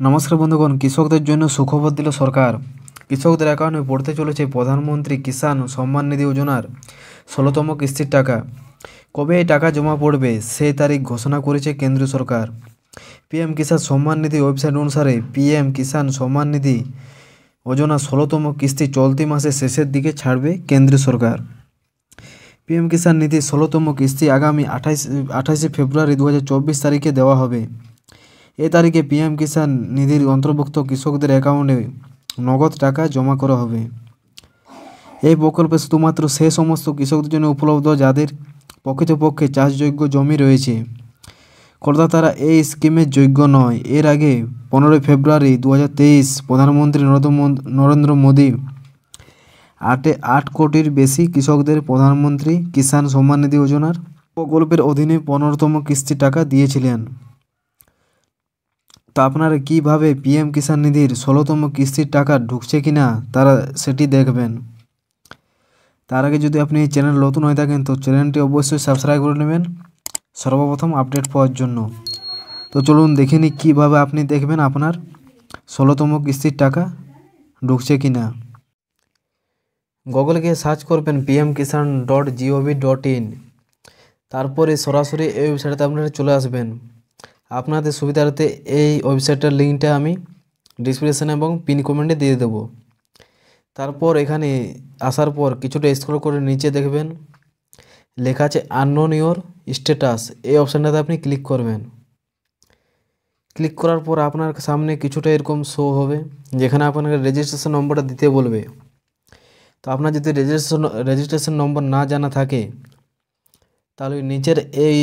নমস্কার বন্ধুগণ, কৃষকদের জন্য সুখবর দিল সরকার। কৃষকদের অ্যাকাউন্টে পড়তে চলেছে প্রধানমন্ত্রী কিষাণ সম্মান নিধি যোজনার ১৬তম কিস্তির টাকা। কবে এই টাকা জমা পড়বে সেই তারিখ ঘোষণা করেছে কেন্দ্রীয় সরকার। পিএম কিষাণ সম্মান নিধি ওয়েবসাইট অনুসারে পিএম কিষাণ সম্মান নিধি যোজনা ১৬তম কিস্তি চলতি মাসের শেষের দিকে ছাড়বে কেন্দ্রীয় সরকার। পিএম কিষাণ নিধি ১৬তম কিস্তি আগামী ২৮শে ফেব্রুয়ারি ২০২৪ তারিখে দেওয়া হবে। এ তারিখে পিএম কিষাণ নিধির অন্তর্ভুক্ত কৃষকদের অ্যাকাউন্টে নগদ টাকা জমা করা হবে। এই প্রকল্পে শুধুমাত্র সে সমস্ত কৃষকদের জন্য উপলব্ধ যাদের প্রকৃতপক্ষে চাষযোগ্য জমি রয়েছে। করদাতারা এই স্কিমের যোগ্য নয়। এর আগে ১৫ ফেব্রুয়ারি ২০২৩ প্রধানমন্ত্রী নরেন্দ্র মোদী ৮ কোটির বেশি কৃষকদের প্রধানমন্ত্রী কিষাণ সম্মান নিধি যোজনার প্রকল্পের অধীনে ১৫তম কিস্তির টাকা দিয়েছিলেন। তো আপনারা কীভাবে পিএম কিষাণ নিধির ১৬তম কিস্তির টাকা ঢুকছে কি না তারা সেটি দেখবেন। তার আগে যদি আপনি এই চ্যানেল নতুন হয়ে থাকেন তো চ্যানেলটি অবশ্যই সাবস্ক্রাইব করে নেবেন সর্বপ্রথম আপডেট পাওয়ার জন্য। তো চলুন দেখে নিই কীভাবে আপনি দেখবেন আপনার ১৬তম কিস্তির টাকা ঢুকছে কি না। গুগলে গিয়ে সার্চ করবেন pmkisan.gov.in, তারপরে সরাসরি এই ওয়েবসাইটে আপনারা চলে আসবেন। আপনাদের সুবিধার্থে এই ওয়েবসাইটের লিঙ্কটা আমি ডিসক্রিপশানে এবং পিন কমেন্টে দিয়ে দেবো। তারপর এখানে আসার পর কিছুটা স্ক্রল করে নিচে দেখবেন লেখা আছে আননোন ইওর স্ট্যাটাস। এই অপশানটাতে আপনি ক্লিক করবেন। ক্লিক করার পর আপনার সামনে কিছুটা এরকম শো হবে, যেখানে আপনাকে রেজিস্ট্রেশন নম্বরটা দিতে বলবে। তো আপনার যদি রেজিস্ট্রেশন নম্বর না জানা থাকে তাহলে নিচের এই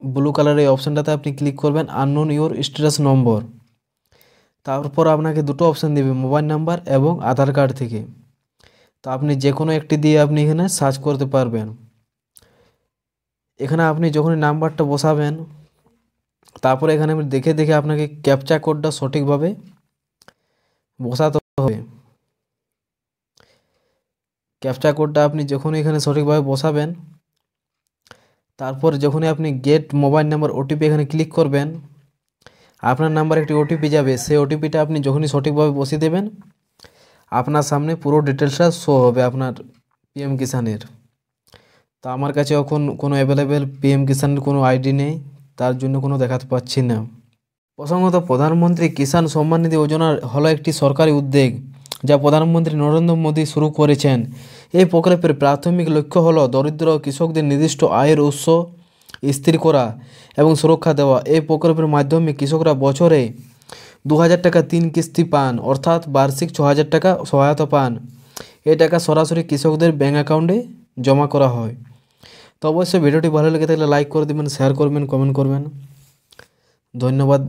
ব্লু কালারের এই অপশানটাতে আপনি ক্লিক করবেন আননোন ইওর স্ট্যাটাস নম্বর। তারপর আপনাকে দুটো অপশান দেবে, মোবাইল নাম্বার এবং আধার কার্ড থেকে। তো আপনি যে কোনো একটি দিয়ে আপনি এখানে সার্চ করতে পারবেন। এখানে আপনি যখনই নাম্বারটা বসাবেন তারপরে এখানে দেখে দেখে আপনাকে ক্যাপচা কোডটা সঠিকভাবে বসাতে হবে। ক্যাপচা কোডটা আপনি যখন এখানে সঠিকভাবে বসাবেন তারপর যখনই আপনি গেট মোবাইল নাম্বার ওটিপি এখানে ক্লিক করবেন আপনার নাম্বার একটি ওটিপি যাবে। সেই ওটিপিটা আপনি যখনই সঠিকভাবে বসিয়ে দেবেন আপনার সামনে পুরো ডিটেলসটা শো হবে আপনার পিএম কিষাণের। তো আমার কাছে এখন কোনো অ্যাভেলেবেল পিএম কিষাণের কোনো আইডি নেই, তার জন্য কোনো দেখাতে পাচ্ছি না। প্রসঙ্গত প্রধানমন্ত্রী কিষাণ সম্মান নিধি যোজনা হলো একটি সরকারি উদ্যোগ যা প্রধানমন্ত্রী নরেন্দ্র মোদী শুরু করেছেন। এই প্রকল্পের প্রাথমিক লক্ষ্য হলো দরিদ্র কৃষকদের নির্দিষ্ট আয়ের উৎস স্থির করা এবং সুরক্ষা দেওয়া। এই প্রকল্পের মাধ্যমে কৃষকরা বছরে ২০০০ টাকা ৩ কিস্তি পান, অর্থাৎ বার্ষিক ৬০০০ টাকা সহায়তা পান। এই টাকা সরাসরি কৃষকদের ব্যাঙ্ক অ্যাকাউন্টে জমা করা হয়। তো অবশ্যই ভিডিওটি ভালো লেগে থাকলে লাইক করে দেবেন, শেয়ার করবেন, কমেন্ট করবেন। ধন্যবাদ।